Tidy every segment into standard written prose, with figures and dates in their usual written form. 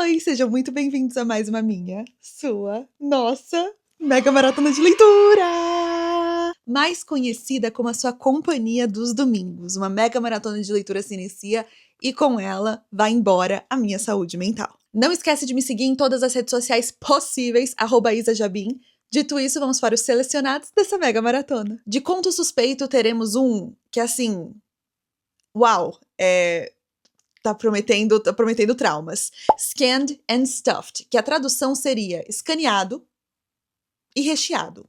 Oi, sejam muito bem-vindos a mais uma minha, sua, nossa mega maratona de leitura! Mais conhecida como a sua companhia dos domingos. Uma mega maratona de leitura se inicia e com ela vai embora a minha saúde mental. Não esquece de me seguir em todas as redes sociais possíveis, @IsaJabim. Dito isso, vamos para os selecionados dessa mega maratona. De conto suspeito, teremos um que, assim, uau, tá prometendo traumas. Scanned and Stuffed, que a tradução seria escaneado e recheado.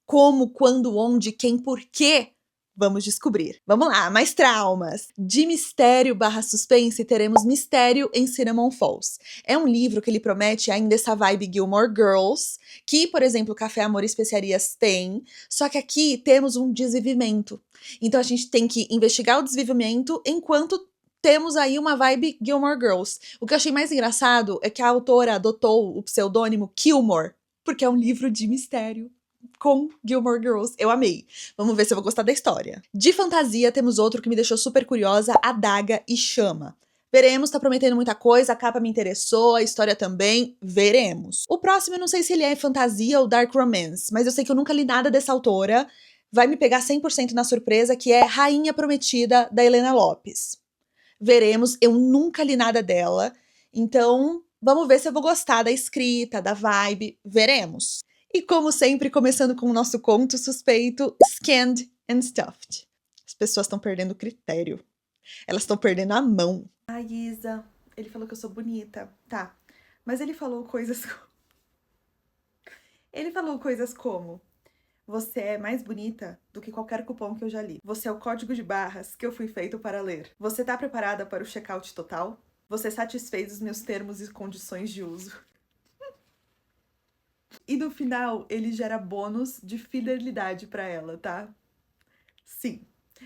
Como, quando, onde, quem, por quê? Vamos descobrir. Vamos lá, mais traumas. De mistério / suspense, teremos Mistério em Cinnamon Falls. É um livro que ele promete ainda essa vibe Gilmore Girls, que, por exemplo, Café, Amor e Especiarias tem, só que aqui temos um desvivimento. Então a gente tem que investigar o desvivimento enquanto temos aí uma vibe Gilmore Girls. O que eu achei mais engraçado é que a autora adotou o pseudônimo Kilmore, porque é um livro de mistério com Gilmore Girls. Eu amei. Vamos ver se eu vou gostar da história. De fantasia, temos outro que me deixou super curiosa, Adaga e Chama. Veremos, tá prometendo muita coisa, a capa me interessou, a história também, veremos. O próximo eu não sei se ele é fantasia ou dark romance, mas eu sei que eu nunca li nada dessa autora. Vai me pegar 100% na surpresa, que é Rainha Prometida, da Helena Lopes. Veremos, eu nunca li nada dela, então vamos ver se eu vou gostar da escrita, da vibe, veremos. E como sempre, começando com o nosso conto suspeito, Scanned and Stuffed. As pessoas estão perdendo o critério. Elas estão perdendo a mão. Ai, Isa, ele falou que eu sou bonita. Tá, mas ele falou coisas... Ele falou coisas como: você é mais bonita do que qualquer cupom que eu já li. Você é o código de barras que eu fui feito para ler. Você tá preparada para o check-out total? Você satisfez os meus termos e condições de uso? E no final, ele gera bônus de fidelidade pra ela, tá? Sim.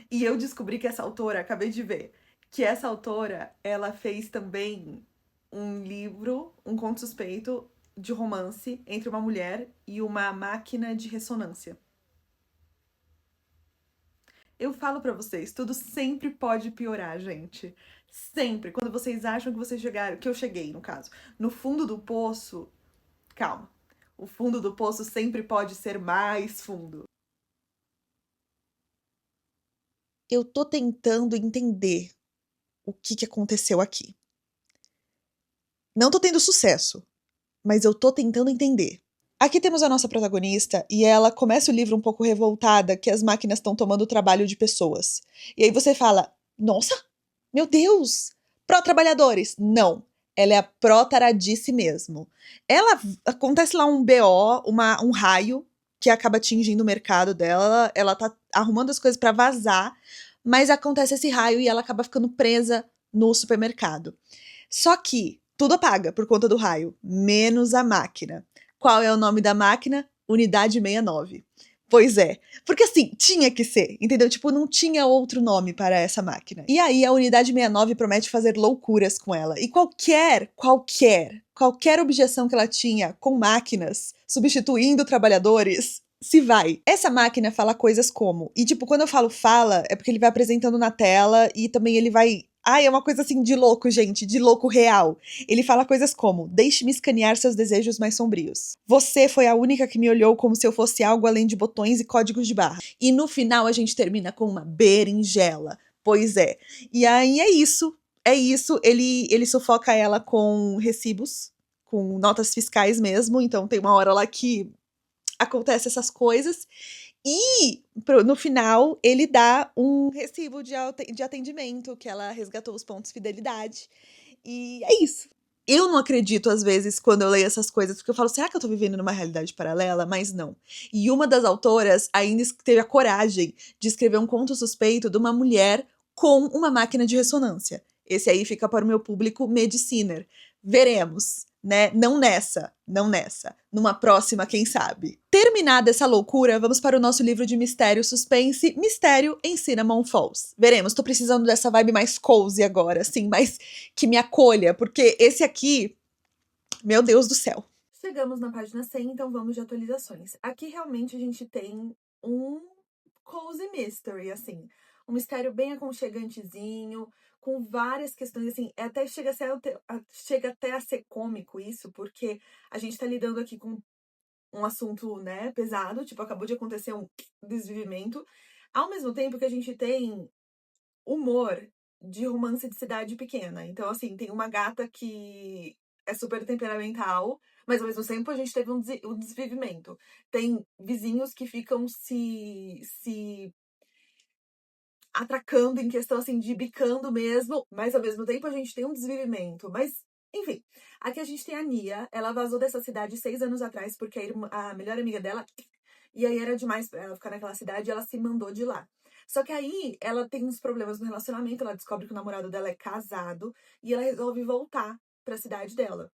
E eu descobri que essa autora, acabei de ver, que essa autora, ela fez também um livro, um conto suspeito de romance entre uma mulher e uma máquina de ressonância. Eu falo pra vocês, tudo sempre pode piorar, gente. Sempre. Quando vocês acham que vocês chegaram, que eu cheguei, no caso, no fundo do poço, calma. O fundo do poço sempre pode ser mais fundo. Eu tô tentando entender o que aconteceu aqui. Não tô tendo sucesso, mas eu tô tentando entender. Aqui temos a nossa protagonista e ela começa o livro um pouco revoltada que as máquinas estão tomando o trabalho de pessoas. E aí você fala, nossa, meu Deus, pró-trabalhadores. Não, ela é a pró-taradice mesmo. Acontece lá um BO, um raio que acaba atingindo o mercado dela, ela tá arrumando as coisas pra vazar, mas acontece esse raio e ela acaba ficando presa no supermercado. Só que tudo apaga por conta do raio, menos a máquina. Qual é o nome da máquina? Unidade 69. Pois é, porque assim, tinha que ser, entendeu? Tipo, não tinha outro nome para essa máquina. E aí a Unidade 69 promete fazer loucuras com ela. E qualquer objeção que ela tinha com máquinas, substituindo trabalhadores, se vai. Essa máquina fala coisas como, e tipo, quando eu falo fala, é porque ele vai apresentando na tela e também ele vai... Ai, é uma coisa assim de louco, gente, de louco real. Ele fala coisas como: deixe-me escanear seus desejos mais sombrios. Você foi a única que me olhou como se eu fosse algo além de botões e códigos de barra. E no final a gente termina com uma berinjela. Pois é. E aí é isso. É isso. Ele sufoca ela com recibos, com notas fiscais mesmo. Então tem uma hora lá que acontece essas coisas. E no final ele dá um recibo de atendimento, que ela resgatou os pontos de fidelidade. E é isso. Eu não acredito, às vezes, quando eu leio essas coisas, porque eu falo, será que eu tô vivendo numa realidade paralela? Mas não. E uma das autoras ainda teve a coragem de escrever um conto suspeito de uma mulher com uma máquina de ressonância. Esse aí fica para o meu público mediciner. Veremos, né? Não nessa. Numa próxima, quem sabe. Terminada essa loucura, vamos para o nosso livro de mistério suspense, Mistério em Cinnamon Falls. Veremos, tô precisando dessa vibe mais cozy agora, assim, mais que me acolha, porque esse aqui, meu Deus do céu. Chegamos na página 100, então vamos de atualizações. Aqui realmente a gente tem um cozy mystery, assim. um mistério bem aconchegantezinho, com várias questões, assim, até chega até a ser cômico isso, porque a gente tá lidando aqui com um assunto, né, pesado, tipo, acabou de acontecer um desvivimento, ao mesmo tempo que a gente tem humor de romance de cidade pequena. Então, assim, tem uma gata que é super temperamental, mas ao mesmo tempo a gente teve um desvivimento. Tem vizinhos que ficam se atracando em questão, assim, de bicando mesmo, mas ao mesmo tempo a gente tem um desvivimento. Mas, enfim, aqui a gente tem a Nia, ela vazou dessa cidade 6 anos atrás, porque a melhor amiga dela, e aí era demais pra ela ficar naquela cidade, e ela se mandou de lá. Só que aí ela tem uns problemas no relacionamento, ela descobre que o namorado dela é casado, e ela resolve voltar pra cidade dela.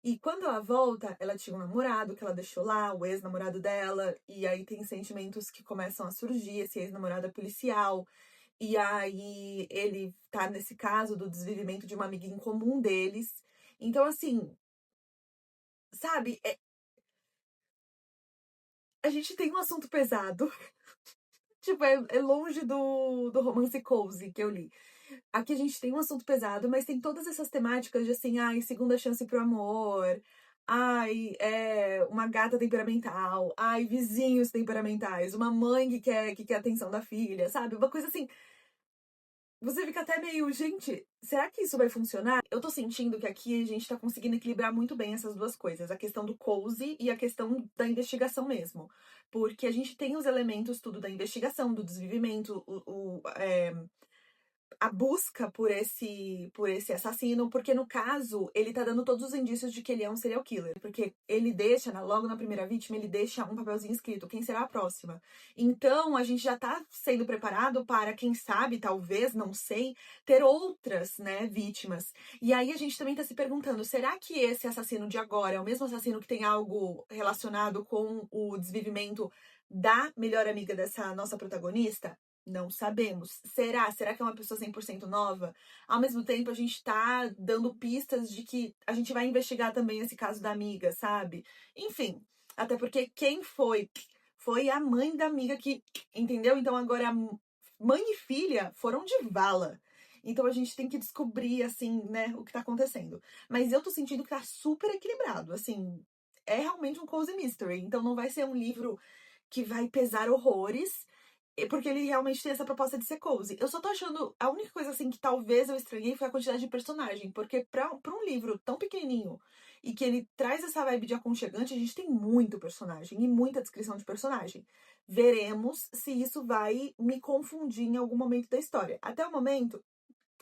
E quando ela volta, ela tinha um namorado que ela deixou lá, o ex-namorado dela, e aí tem sentimentos que começam a surgir, esse ex-namorado é policial, e aí ele tá nesse caso do desvivimento de uma amiga em comum deles. Então, assim, sabe, a gente tem um assunto pesado. Tipo, é longe do romance cozy que eu li. Aqui a gente tem um assunto pesado, mas tem todas essas temáticas de assim, ai, segunda chance pro amor, ai, uma gata temperamental, ai, vizinhos temperamentais, uma mãe que quer a atenção da filha, sabe? Uma coisa assim. Você fica até meio, gente, será que isso vai funcionar? Eu tô sentindo que aqui a gente tá conseguindo equilibrar muito bem essas duas coisas, a questão do cozy e a questão da investigação mesmo. Porque a gente tem os elementos tudo da investigação, do desvivimento, a busca por esse assassino, porque no caso, ele tá dando todos os indícios de que ele é um serial killer. Porque ele deixa, logo na primeira vítima, ele deixa um papelzinho escrito, quem será a próxima? Então, a gente já tá sendo preparado para, quem sabe, talvez, não sei, ter outras, né, vítimas. E aí a gente também tá se perguntando, será que esse assassino de agora é o mesmo assassino que tem algo relacionado com o desvivimento da melhor amiga dessa nossa protagonista? Não sabemos. Será? Será que é uma pessoa 100% nova? Ao mesmo tempo, a gente tá dando pistas de que a gente vai investigar também esse caso da amiga, sabe? Enfim, até porque quem foi? Foi a mãe da amiga que, entendeu? Então agora mãe e filha foram de vala. Então a gente tem que descobrir, assim, né, o que tá acontecendo. Mas eu tô sentindo que tá super equilibrado, assim. É realmente um cozy mystery. Então não vai ser um livro que vai pesar horrores, porque ele realmente tem essa proposta de ser cozy. Eu só tô achando. A única coisa assim que talvez eu estranhei foi a quantidade de personagem. Porque pra um livro tão pequenininho e que ele traz essa vibe de aconchegante, a gente tem muito personagem e muita descrição de personagem. Veremos se isso vai me confundir em algum momento da história. Até o momento,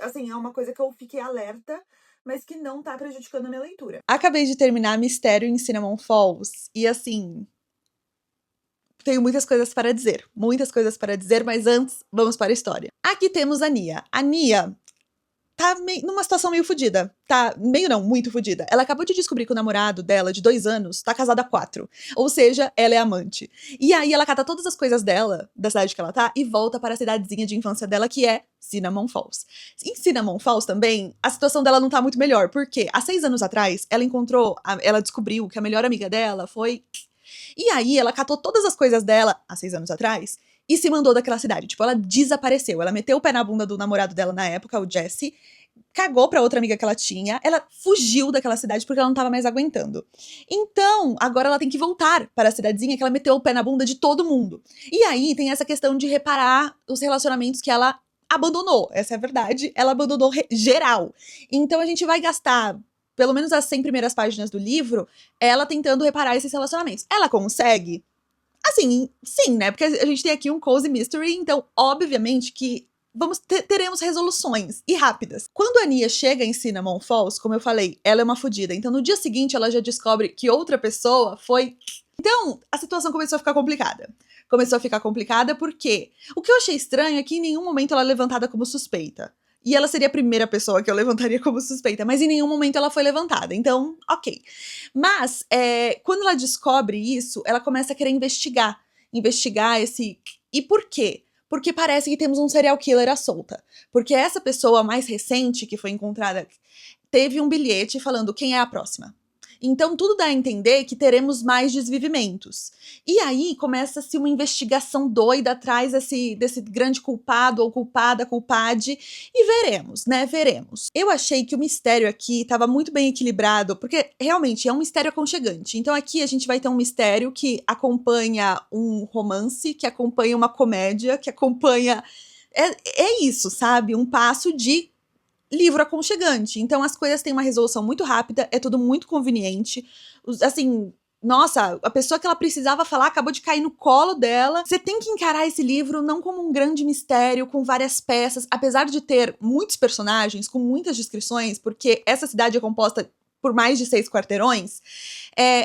assim, é uma coisa que eu fiquei alerta, mas que não tá prejudicando a minha leitura. Acabei de terminar Mistério em Cinnamon Falls e assim, tenho muitas coisas para dizer, mas antes, vamos para a história. Aqui temos a Nia. A Nia tá numa situação meio fodida. Tá, meio não, muito fodida. Ela acabou de descobrir que o namorado dela, de 2 anos, tá casado há 4. Ou seja, ela é amante. E aí ela cata todas as coisas dela, da cidade que ela tá, e volta para a cidadezinha de infância dela, que é Cinnamon Falls. Em Cinnamon Falls também, a situação dela não tá muito melhor, porque há 6 anos atrás, ela descobriu que a melhor amiga dela foi. E aí ela catou todas as coisas dela, há 6 anos atrás, e se mandou daquela cidade. Tipo, ela desapareceu. Ela meteu o pé na bunda do namorado dela na época, o Jesse, cagou pra outra amiga que ela tinha, ela fugiu daquela cidade porque ela não tava mais aguentando. Então, agora ela tem que voltar para a cidadezinha que ela meteu o pé na bunda de todo mundo. E aí tem essa questão de reparar os relacionamentos que ela abandonou. Essa é a verdade. Ela abandonou geral. Então a gente vai gastar pelo menos as 100 primeiras páginas do livro, ela tentando reparar esses relacionamentos. Ela consegue? Assim, sim, né? Porque a gente tem aqui um cozy mystery, então, obviamente que teremos resoluções, e rápidas. Quando a Nia chega em Cinnamon Falls, como eu falei, ela é uma fodida. Então, no dia seguinte, ela já descobre que outra pessoa foi. Então, a situação começou a ficar complicada. Começou a ficar complicada porque o que eu achei estranho é que em nenhum momento ela é levantada como suspeita. E ela seria a primeira pessoa que eu levantaria como suspeita, mas em nenhum momento ela foi levantada. Então, ok. Mas, quando ela descobre isso, ela começa a querer investigar. Investigar esse. E por quê? Porque parece que temos um serial killer à solta. Porque essa pessoa mais recente que foi encontrada teve um bilhete falando quem é a próxima. Então tudo dá a entender que teremos mais desvivimentos. E aí começa-se uma investigação doida atrás desse grande culpado ou culpada, culpade, e veremos, né? Veremos. Eu achei que o mistério aqui estava muito bem equilibrado, porque realmente é um mistério aconchegante. Então aqui a gente vai ter um mistério que acompanha um romance, que acompanha uma comédia, que acompanha. É isso, sabe? Um passo de livro aconchegante. Então as coisas têm uma resolução muito rápida, é tudo muito conveniente. Assim, nossa, a pessoa que ela precisava falar acabou de cair no colo dela. Você tem que encarar esse livro não como um grande mistério com várias peças, apesar de ter muitos personagens, com muitas descrições, porque essa cidade é composta por mais de 6 quarteirões.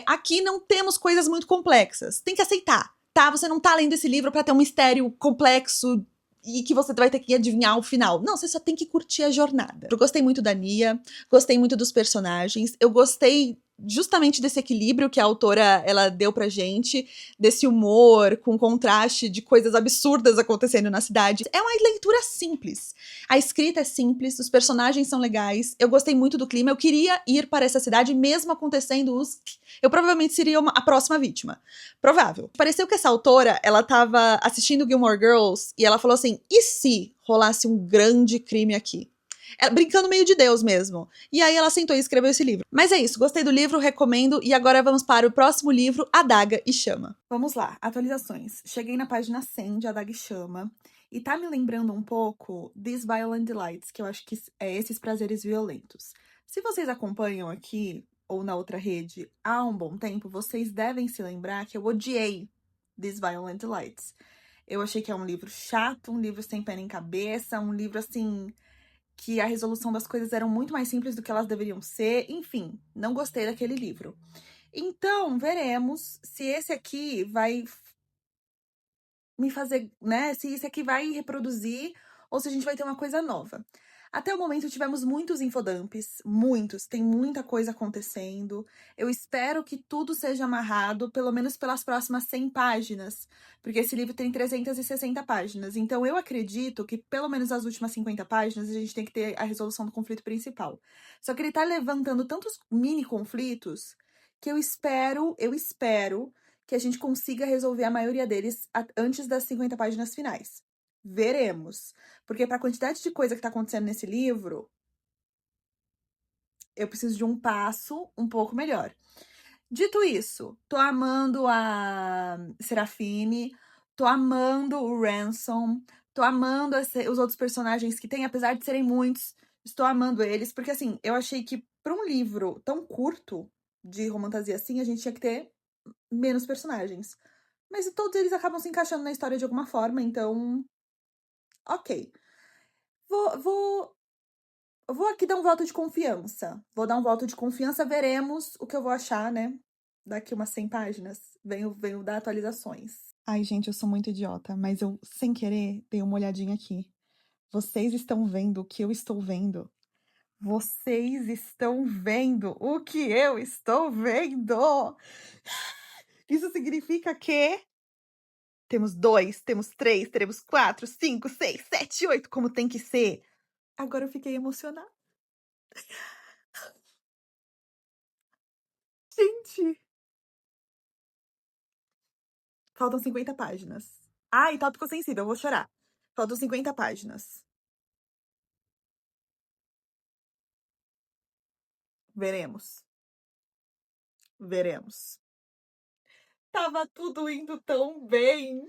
Aqui não temos coisas muito complexas. Tem que aceitar, tá? Você não tá lendo esse livro para ter um mistério complexo e que você vai ter que adivinhar o final. Não, você só tem que curtir a jornada. Eu gostei muito da Nia, gostei muito dos personagens, eu gostei justamente desse equilíbrio que a autora ela deu pra gente, desse humor com contraste de coisas absurdas acontecendo na cidade. É uma leitura simples. A escrita é simples, os personagens são legais, eu gostei muito do clima, eu queria ir para essa cidade mesmo acontecendo os... Eu provavelmente seria a próxima vítima. Provável. Pareceu que essa autora, ela tava assistindo Gilmore Girls e ela falou assim, e se rolasse um grande crime aqui? Brincando meio de Deus mesmo. E aí ela sentou e escreveu esse livro. Mas é isso, gostei do livro, recomendo. E agora vamos para o próximo livro, Adaga e Chama. Vamos lá, atualizações. Cheguei na página 100 de Adaga e Chama. E tá me lembrando um pouco These Violent Delights, que eu acho que é Esses Prazeres Violentos. Se vocês acompanham aqui, ou na outra rede, há um bom tempo, vocês devem se lembrar que eu odiei These Violent Delights. Eu achei que é um livro chato, um livro sem pé nem cabeça, um livro assim... que a resolução das coisas eram muito mais simples do que elas deveriam ser. Enfim, não gostei daquele livro. Então, veremos se esse aqui vai me fazer, né? Se esse aqui vai reproduzir ou se a gente vai ter uma coisa nova. Até o momento tivemos muitos infodumps, muitos, tem muita coisa acontecendo. Eu espero que tudo seja amarrado, pelo menos pelas próximas 100 páginas, porque esse livro tem 360 páginas. Então eu acredito que pelo menos as últimas 50 páginas a gente tem que ter a resolução do conflito principal. Só que ele tá levantando tantos mini conflitos que eu espero que a gente consiga resolver a maioria deles antes das 50 páginas finais. Veremos. Porque para a quantidade de coisa que tá acontecendo nesse livro, eu preciso de um passo um pouco melhor. Dito isso, tô amando a Serafine, tô amando o Ransom, tô amando os outros personagens que tem, apesar de serem muitos, estou amando eles, porque assim, eu achei que para um livro tão curto de romantasia assim, a gente tinha que ter menos personagens. Mas todos eles acabam se encaixando na história de alguma forma, então... Ok. Vou aqui dar um voto de confiança. Vou dar um voto de confiança, veremos o que eu vou achar, né? Daqui umas 100 páginas. Venho dar atualizações. Ai, gente, eu sou muito idiota, mas eu, sem querer, dei uma olhadinha aqui. Vocês estão vendo o que eu estou vendo? Vocês estão vendo o que eu estou vendo? Isso significa que temos 2, temos 3, teremos 4, 5, 6, 7, 8, como tem que ser. Agora eu fiquei emocionada. Gente! Faltam 50 páginas. Ai, tópico sensível, eu vou chorar. Faltam 50 páginas. Veremos. Veremos. Tava tudo indo tão bem.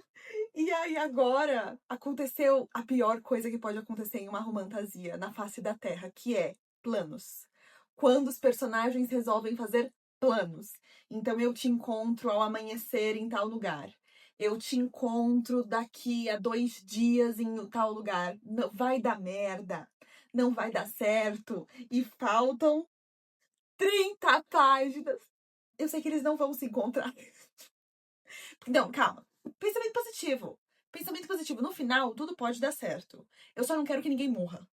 E aí agora aconteceu a pior coisa que pode acontecer em uma romantasia na face da Terra, que é planos. Quando os personagens resolvem fazer planos. Então eu te encontro ao amanhecer em tal lugar. Eu te encontro daqui a 2 dias em tal lugar. Não vai dar merda. Não vai dar certo. E faltam 30 páginas. Eu sei que eles não vão se encontrar. Não, calma. Pensamento positivo. Pensamento positivo. No final, tudo pode dar certo. Eu só não quero que ninguém morra.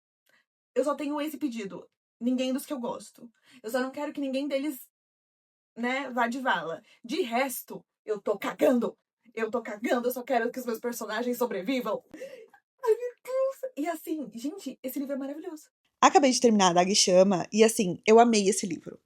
Eu só tenho esse pedido. Ninguém dos que eu gosto. Eu só não quero que ninguém deles, né, vá de vala. De resto, eu tô cagando. Eu tô cagando. Eu só quero que os meus personagens sobrevivam. Ai, meu Deus. E assim, gente, esse livro é maravilhoso. Acabei de terminar a Daga e Chama e assim, eu amei esse livro.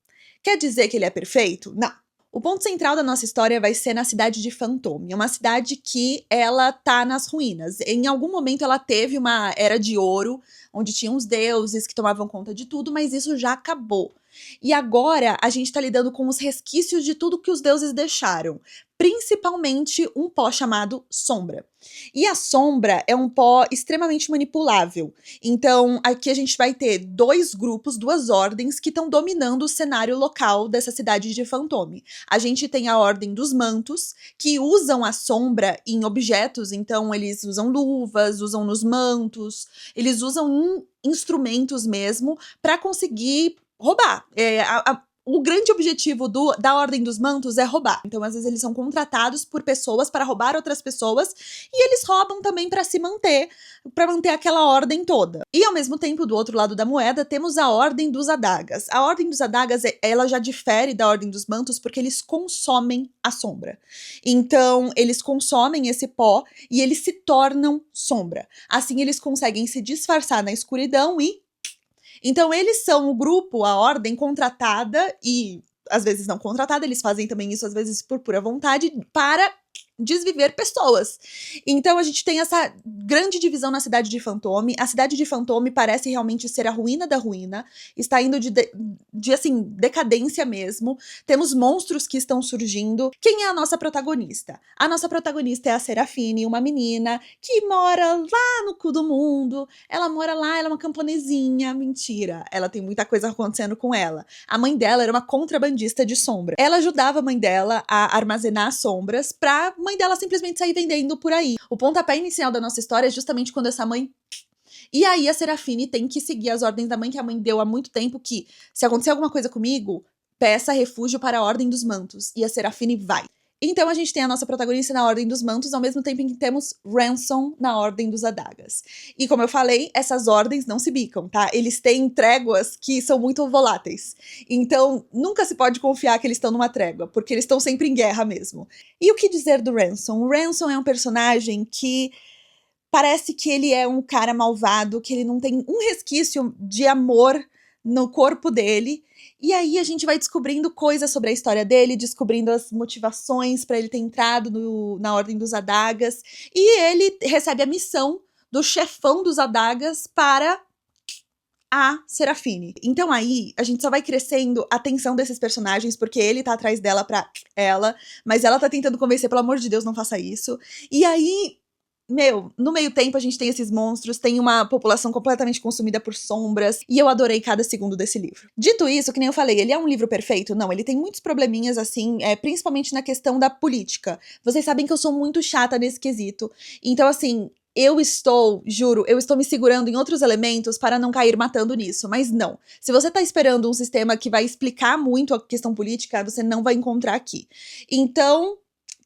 Quer dizer que ele é perfeito? Não. O ponto central da nossa história vai ser na cidade de Fantôme, uma cidade que ela tá nas ruínas. Em algum momento ela teve uma era de ouro, onde tinham os deuses que tomavam conta de tudo, mas isso já acabou. E agora a gente tá lidando com os resquícios de tudo que os deuses deixaram, principalmente um pó chamado sombra. E a sombra é um pó extremamente manipulável. Então, aqui a gente vai ter dois grupos, duas ordens que estão dominando o cenário local dessa cidade de Fantôme. A gente tem a Ordem dos Mantos, que usam a sombra em objetos, então eles usam luvas, usam nos mantos, eles usam em instrumentos mesmo para conseguir roubar. O grande objetivo da Ordem dos Mantos é roubar. Então, às vezes, eles são contratados por pessoas para roubar outras pessoas e eles roubam também para se manter, para manter aquela ordem toda. E, ao mesmo tempo, do outro lado da moeda, temos a Ordem dos Adagas. A Ordem dos Adagas, ela já difere da Ordem dos Mantos porque eles consomem a sombra. Então, eles consomem esse pó e eles se tornam sombra. Assim, eles conseguem se disfarçar na escuridão e então, eles são o grupo, a ordem contratada e às vezes não contratada, eles fazem também isso às vezes por pura vontade, para desviver pessoas. Então a gente tem essa grande divisão na cidade de Fantôme. A cidade de Fantôme parece realmente ser a ruína da ruína, está indo de assim, decadência mesmo. Temos monstros que estão surgindo. Quem é a nossa protagonista? A nossa protagonista é a Serafine, uma menina que mora lá no cu do mundo. Ela mora lá, ela é uma camponesinha. Mentira, ela tem muita coisa acontecendo com ela. A mãe dela era uma contrabandista de sombra. Ela ajudava a mãe dela a armazenar sombras pra mãe dela simplesmente sair vendendo por aí. O pontapé inicial da nossa história é justamente quando essa mãe... E aí a Serafine tem que seguir as ordens da mãe, que a mãe deu há muito tempo, que se acontecer alguma coisa comigo, peça refúgio para a Ordem dos Mantos. E a Serafine vai. Então a gente tem a nossa protagonista na Ordem dos Mantos, ao mesmo tempo em que temos Ransom na Ordem dos Adagas. E como eu falei, essas ordens não se bicam, tá? Eles têm tréguas que são muito voláteis. Então nunca se pode confiar que eles estão numa trégua, porque eles estão sempre em guerra mesmo. E o que dizer do Ransom? O Ransom é um personagem que parece que ele é um cara malvado, que ele não tem um resquício de amor no corpo dele. E aí a gente vai descobrindo coisas sobre a história dele, descobrindo as motivações para ele ter entrado na Ordem dos Adagas. E ele recebe a missão do chefão dos Adagas para a Serafine. Então aí a gente só vai crescendo a tensão desses personagens, porque ele tá atrás dela pra ela, mas ela tá tentando convencer, pelo amor de Deus, não faça isso. E aí no meio tempo a gente tem esses monstros, tem uma população completamente consumida por sombras, e eu adorei cada segundo desse livro. Dito isso, que nem eu falei, ele é um livro perfeito? Não, ele tem muitos probleminhas, assim, principalmente na questão da política. Vocês sabem que eu sou muito chata nesse quesito. Então, assim, juro, eu estou me segurando em outros elementos para não cair matando nisso, mas não. Se você tá esperando um sistema que vai explicar muito a questão política, você não vai encontrar aqui. Então,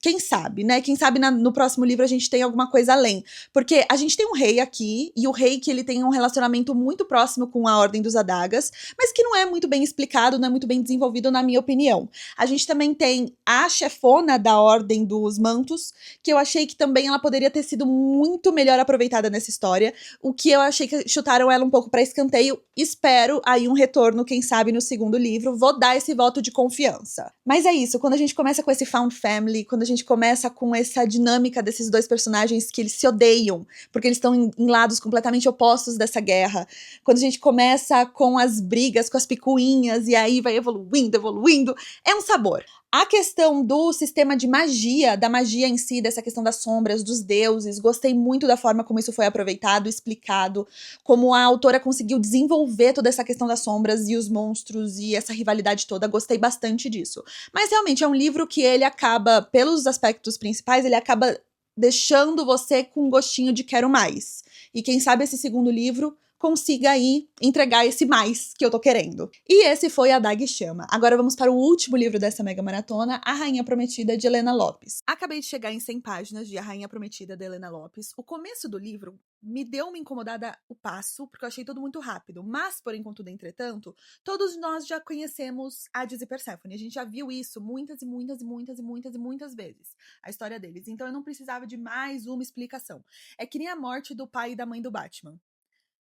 quem sabe, né? Quem sabe no próximo livro a gente tem alguma coisa além. Porque a gente tem um rei aqui, e o rei que ele tem um relacionamento muito próximo com a Ordem dos Adagas, mas que não é muito bem explicado, não é muito bem desenvolvido, na minha opinião. A gente também tem a chefona da Ordem dos Mantos, que eu achei que também ela poderia ter sido muito melhor aproveitada nessa história. O que eu achei que chutaram ela um pouco para escanteio. Espero aí um retorno, quem sabe, no segundo livro. Vou dar esse voto de confiança. Mas é isso, quando a gente começa com esse Found Family, quando a gente começa com essa dinâmica desses dois personagens que eles se odeiam, porque eles estão em lados completamente opostos dessa guerra. Quando a gente começa com as brigas, com as picuinhas, e aí vai evoluindo, evoluindo, é um sabor. A questão do sistema de magia, da magia em si, dessa questão das sombras, dos deuses, gostei muito da forma como isso foi aproveitado, explicado, como a autora conseguiu desenvolver toda essa questão das sombras e os monstros e essa rivalidade toda, gostei bastante disso. Mas realmente é um livro que ele acaba, pelos aspectos principais, ele acaba deixando você com um gostinho de quero mais. E quem sabe esse segundo livro consiga aí entregar esse mais que eu tô querendo. E esse foi A Daga e Chama. Agora vamos para o último livro dessa mega maratona, A Rainha Prometida, de Helena Lopes. Acabei de chegar em 100 páginas de A Rainha Prometida, de Helena Lopes. O começo do livro me deu uma incomodada o passo, porque eu achei tudo muito rápido. Mas, porém, contudo, entretanto, todos nós já conhecemos Hades e Perséfone. A gente já viu isso muitas e muitas e muitas e muitas e muitas vezes, a história deles. Então eu não precisava de mais uma explicação. É que nem a morte do pai e da mãe do Batman.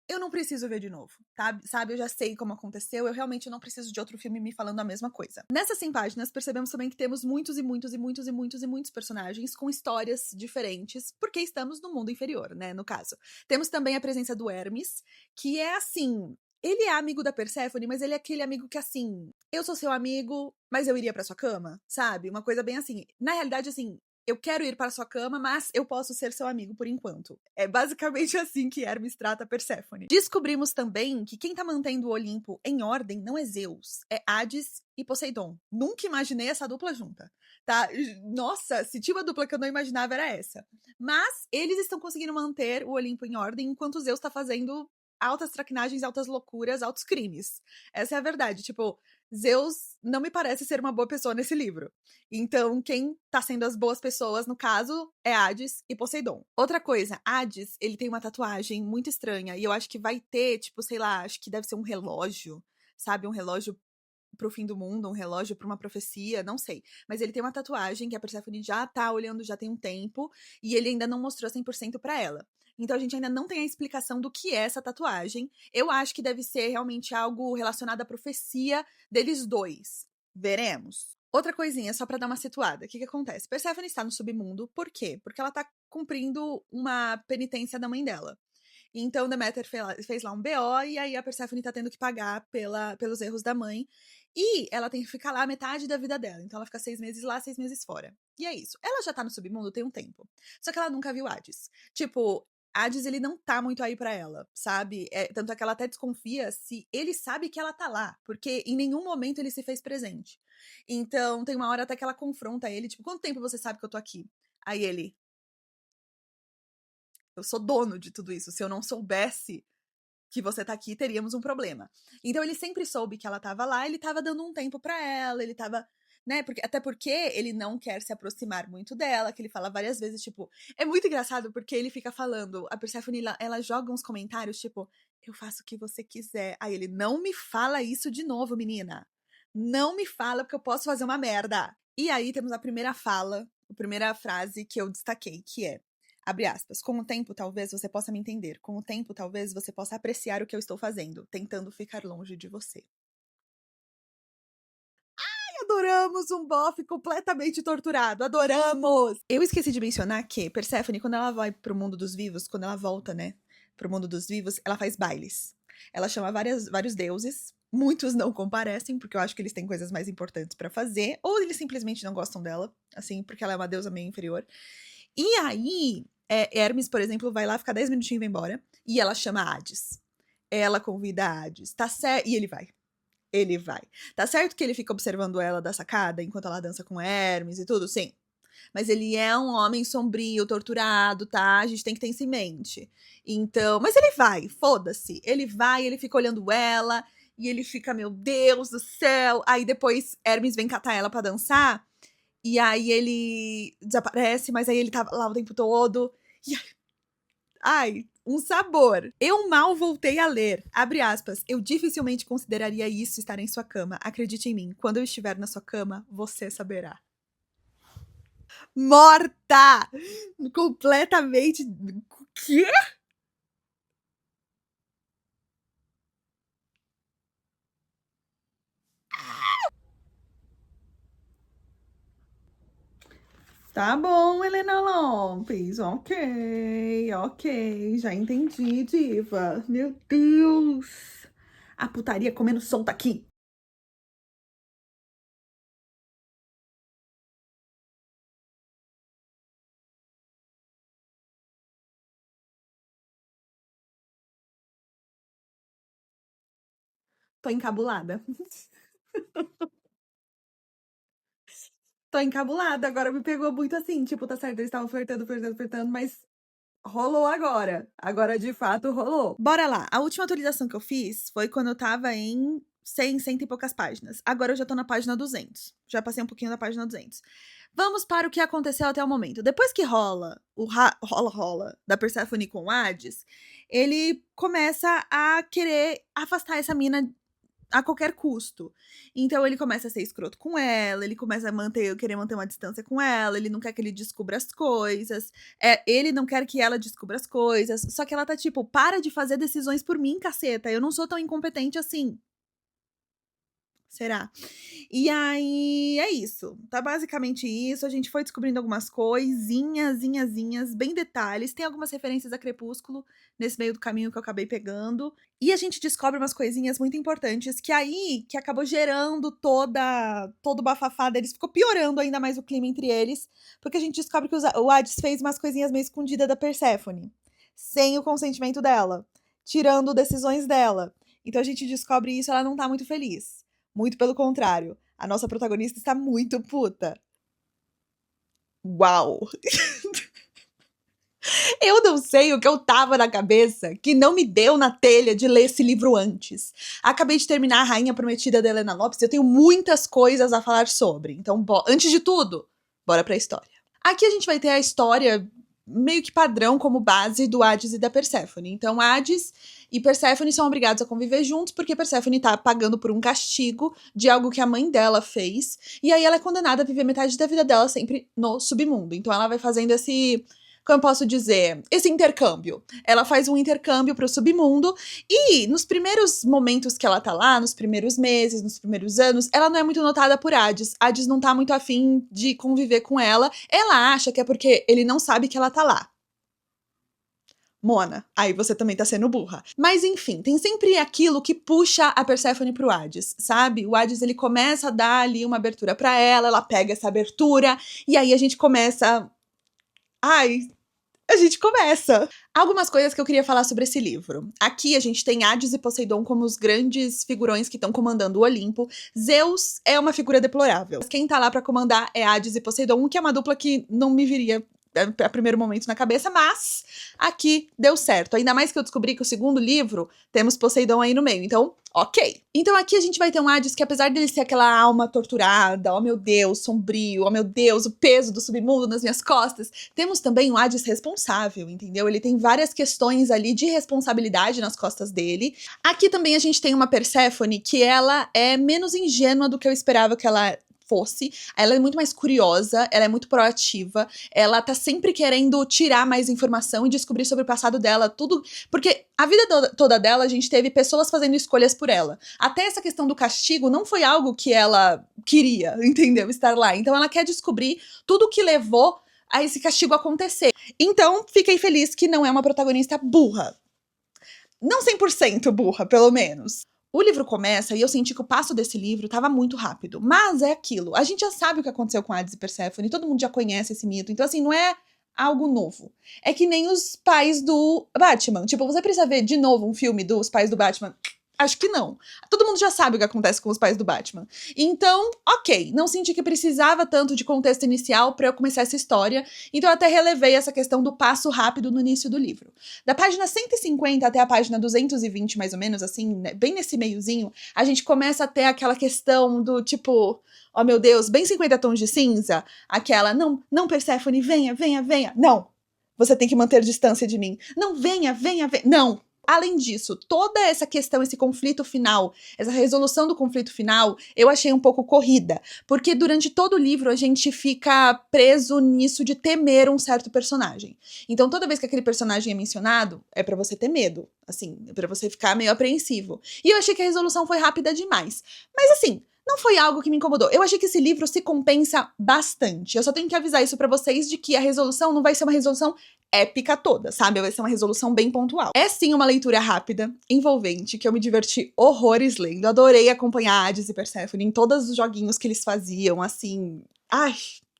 eu não preciso ver de novo, tá? Sabe? Eu já sei como aconteceu, eu realmente não preciso de outro filme me falando a mesma coisa. Nessas 100 páginas, percebemos também que temos muitos e muitos e muitos e muitos e muitos personagens com histórias diferentes, porque estamos no mundo inferior, né? No caso. Temos também a presença do Hermes, que é assim. Ele é amigo da Perséfone, mas ele é aquele amigo que, assim, eu sou seu amigo, mas eu iria pra sua cama, sabe? Uma coisa bem assim. Na realidade, assim, eu quero ir para sua cama, mas eu posso ser seu amigo por enquanto. É basicamente assim que Hermes trata Perséfone. Descobrimos também que quem tá mantendo o Olimpo em ordem não é Zeus, é Hades e Poseidon. Nunca imaginei essa dupla junta, tá? Nossa, se tinha uma dupla que eu não imaginava era essa. Mas eles estão conseguindo manter o Olimpo em ordem enquanto Zeus tá fazendo altas traquinagens, altas loucuras, altos crimes. Essa é a verdade. Tipo, Zeus não me parece ser uma boa pessoa nesse livro. Então, quem tá sendo as boas pessoas, no caso, é Hades e Poseidon. Outra coisa, Hades, ele tem uma tatuagem muito estranha. E eu acho que vai ter, tipo, sei lá, acho que deve ser um relógio, sabe? Um relógio pro fim do mundo, um relógio pra uma profecia, não sei. Mas ele tem uma tatuagem que a Persephone já tá olhando já tem um tempo. E ele ainda não mostrou 100% pra ela. Então a gente ainda não tem a explicação do que é essa tatuagem. Eu acho que deve ser realmente algo relacionado à profecia deles dois. Veremos. Outra coisinha, só pra dar uma situada. O que acontece? Persephone está no submundo, por quê? Porque ela tá cumprindo uma penitência da mãe dela. Então Deméter fez lá um BO e aí a Persephone tá tendo que pagar pelos erros da mãe. E ela tem que ficar lá metade da vida dela. Então ela fica 6 meses lá, 6 meses fora. E é isso. Ela já tá no submundo tem um tempo. Só que ela nunca viu Hades. Tipo, Hades, ele não tá muito aí pra ela, sabe? Tanto é que ela até desconfia se ele sabe que ela tá lá. Porque em nenhum momento ele se fez presente. Então tem uma hora até que ela confronta ele. Tipo, quanto tempo você sabe que eu tô aqui? Aí ele... Eu sou dono de tudo isso. Se eu não soubesse que você tá aqui, teríamos um problema. Então ele sempre soube que ela tava lá, ele tava dando um tempo pra ela, ele tava, né, até porque ele não quer se aproximar muito dela, que ele fala várias vezes, tipo, é muito engraçado porque ele fica falando, a Persephone, ela joga uns comentários, tipo, eu faço o que você quiser. Aí ele, não me fala isso de novo, menina. Não me fala porque eu posso fazer uma merda. E aí temos a primeira fala, a primeira frase que eu destaquei, que é, abre aspas, com o tempo talvez você possa me entender, com o tempo talvez você possa apreciar o que eu estou fazendo, tentando ficar longe de você. Ai, adoramos um bofe completamente torturado, adoramos! Eu esqueci de mencionar que Perséfone, quando ela vai pro mundo dos vivos, quando ela volta, né, pro mundo dos vivos, ela faz bailes. Ela chama vários deuses, muitos não comparecem, porque eu acho que eles têm coisas mais importantes pra fazer, ou eles simplesmente não gostam dela, assim, porque ela é uma deusa meio inferior. E aí, Hermes, por exemplo, vai lá ficar 10 minutinhos e vai embora. E ela chama Hades. Ela convida Hades. Tá certo. E ele vai. Ele vai. Tá certo que ele fica observando ela da sacada enquanto ela dança com Hermes e tudo? Sim. Mas ele é um homem sombrio, torturado, tá? A gente tem que ter isso em mente. Então. Mas ele vai, foda-se. Ele vai, ele fica olhando ela. E ele fica, meu Deus do céu. Aí depois Hermes vem catar ela pra dançar. E aí ele desaparece, mas aí ele tá lá o tempo todo. E ai, um sabor. Eu mal voltei a ler. Abre aspas. Eu dificilmente consideraria isso estar em sua cama. Acredite em mim. Quando eu estiver na sua cama, você saberá. Morta! Completamente. O quê? Tá bom, Helena Lopes. Ok, ok. Já entendi, diva. Meu Deus. A putaria comendo solta aqui. Tô encabulada. Tô encabulada. Agora me pegou muito assim. Tipo, tá certo, eles estavam flertando, flertando, flertando, mas rolou agora. Agora de fato rolou. Bora lá. A última atualização que eu fiz foi quando eu tava em 100, cento e poucas páginas. Agora eu já tô na página 200. Já passei um pouquinho da página 200. Vamos para o que aconteceu até o momento. Depois que rola o rola da Persephone com o Hades, ele começa a querer afastar essa mina a qualquer custo. Então ele começa a ser escroto com ela, ele começa a querer manter uma distância com ela, ele não quer que ele descubra as coisas, ele não quer que ela descubra as coisas, só que ela tá tipo, para de fazer decisões por mim, caceta, eu não sou tão incompetente assim. Será? E aí, é isso. Tá basicamente isso, a gente foi descobrindo algumas coisinhas, bem detalhes, tem algumas referências a Crepúsculo nesse meio do caminho que eu acabei pegando, e a gente descobre umas coisinhas muito importantes que acabou gerando todo o bafafá deles, ficou piorando ainda mais o clima entre eles, porque a gente descobre que o Hades fez umas coisinhas meio escondidas da Perséfone, sem o consentimento dela, tirando decisões dela. Então a gente descobre isso, ela não tá muito feliz. Muito pelo contrário, a nossa protagonista está muito puta. Uau! Eu não sei o que eu tava na cabeça que não me deu na telha de ler esse livro antes. Acabei de terminar A Rainha Prometida da Helena Lopes e eu tenho muitas coisas a falar sobre. Então, antes de tudo, bora pra história. Aqui a gente vai ter a história meio que padrão como base do Hades e da Perséfone. Então, Hades e Perséfone são obrigados a conviver juntos porque Perséfone tá pagando por um castigo de algo que a mãe dela fez. E aí ela é condenada a viver metade da vida dela sempre no submundo. Então ela vai fazendo esse, como eu posso dizer, esse intercâmbio. Ela faz um intercâmbio pro submundo e nos primeiros momentos que ela tá lá, nos primeiros meses, nos primeiros anos, ela não é muito notada por Hades. Hades não tá muito afim de conviver com ela. Ela acha que é porque ele não sabe que ela tá lá. Mona, aí você também tá sendo burra. Mas enfim, tem sempre aquilo que puxa a Perséfone pro Hades, sabe? O Hades, ele começa a dar ali uma abertura pra ela pega essa abertura, e aí a gente começa... a gente começa! Algumas coisas que eu queria falar sobre esse livro. Aqui a gente tem Hades e Poseidon como os grandes figurões que estão comandando o Olimpo. Zeus é uma figura deplorável. Quem tá lá pra comandar é Hades e Poseidon, que é uma dupla que não me viria a primeiro momento na cabeça, mas aqui deu certo. Ainda mais que eu descobri que o segundo livro temos Poseidon aí no meio, então, ok. Então aqui a gente vai ter um Hades que, apesar dele ser aquela alma torturada, oh meu Deus, sombrio, oh meu Deus, o peso do submundo nas minhas costas, temos também um Hades responsável, entendeu? Ele tem várias questões ali de responsabilidade nas costas dele. Aqui também a gente tem uma Perséfone que ela é menos ingênua do que eu esperava que ela fosse. Ela é muito mais curiosa, ela é muito proativa, ela tá sempre querendo tirar mais informação e descobrir sobre o passado dela, tudo, porque a vida toda dela a gente teve pessoas fazendo escolhas por ela. Até essa questão do castigo não foi algo que ela queria, entendeu? Estar lá. Então ela quer descobrir tudo o que levou a esse castigo acontecer. Então, fiquei feliz que não é uma protagonista burra. Não 100% burra, pelo menos. O livro começa e eu senti que o passo desse livro tava muito rápido. Mas é aquilo. A gente já sabe o que aconteceu com Hades e Perséfone. Todo mundo já conhece esse mito. Então, assim, não é algo novo. É que nem os pais do Batman. Tipo, você precisa ver de novo um filme dos pais do Batman? Acho que não. Todo mundo já sabe o que acontece com os pais do Batman. Então, ok. Não senti que precisava tanto de contexto inicial pra eu começar essa história. Então eu até relevei essa questão do passo rápido no início do livro. Da página 150 até a página 220, mais ou menos, assim, né, bem nesse meiozinho, a gente começa a ter aquela questão do tipo... Oh, meu Deus, bem 50 tons de cinza. Aquela, não, Perséfone, venha. Não, você tem que manter distância de mim. Não, venha. Não. Além disso, toda essa questão, esse conflito final, essa resolução do conflito final, eu achei um pouco corrida. Porque durante todo o livro a gente fica preso nisso de temer um certo personagem. Então toda vez que aquele personagem é mencionado, é pra você ter medo. Assim, é pra você ficar meio apreensivo. E eu achei que a resolução foi rápida demais. Mas assim... não foi algo que me incomodou. Eu achei que esse livro se compensa bastante. Eu só tenho que avisar isso pra vocês de que a resolução não vai ser uma resolução épica toda, sabe? Vai ser uma resolução bem pontual. É sim uma leitura rápida, envolvente, que eu me diverti horrores lendo. Adorei acompanhar Hades e Perséfone em todos os joguinhos que eles faziam, assim... ai...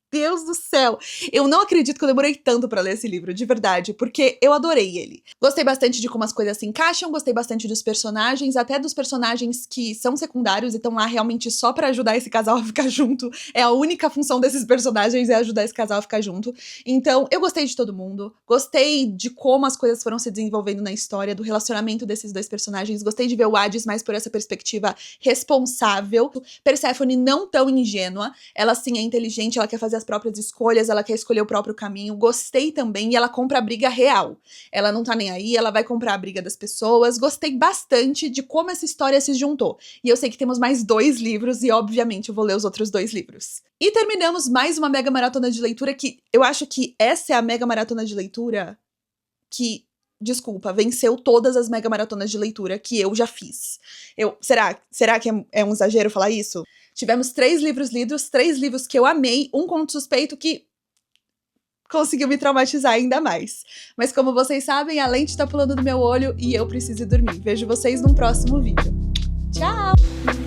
Deus do céu! Eu não acredito que eu demorei tanto pra ler esse livro, de verdade, porque eu adorei ele. Gostei bastante de como as coisas se encaixam, gostei bastante dos personagens, até dos personagens que são secundários e estão lá realmente só pra ajudar esse casal a ficar junto. É a única função desses personagens, é ajudar esse casal a ficar junto. Então, eu gostei de todo mundo, gostei de como as coisas foram se desenvolvendo na história, do relacionamento desses dois personagens, gostei de ver o Hades mais por essa perspectiva responsável. Perséfone não tão ingênua, ela sim é inteligente, ela quer fazer as próprias escolhas, ela quer escolher o próprio caminho. Gostei também, e ela compra a briga real. Ela não tá nem aí, ela vai comprar a briga das pessoas. Gostei bastante de como essa história se juntou. E eu sei que temos mais 2 livros, e obviamente eu vou ler os outros 2 livros. E terminamos mais uma mega maratona de leitura que eu acho que essa é a mega maratona de leitura que, desculpa, venceu todas as mega maratonas de leitura que eu já fiz. Será que é um exagero falar isso? Tivemos 3 livros lidos, 3 livros que eu amei, um conto suspeito que conseguiu me traumatizar ainda mais. Mas como vocês sabem, a lente tá pulando do meu olho e eu preciso ir dormir. Vejo vocês num próximo vídeo. Tchau!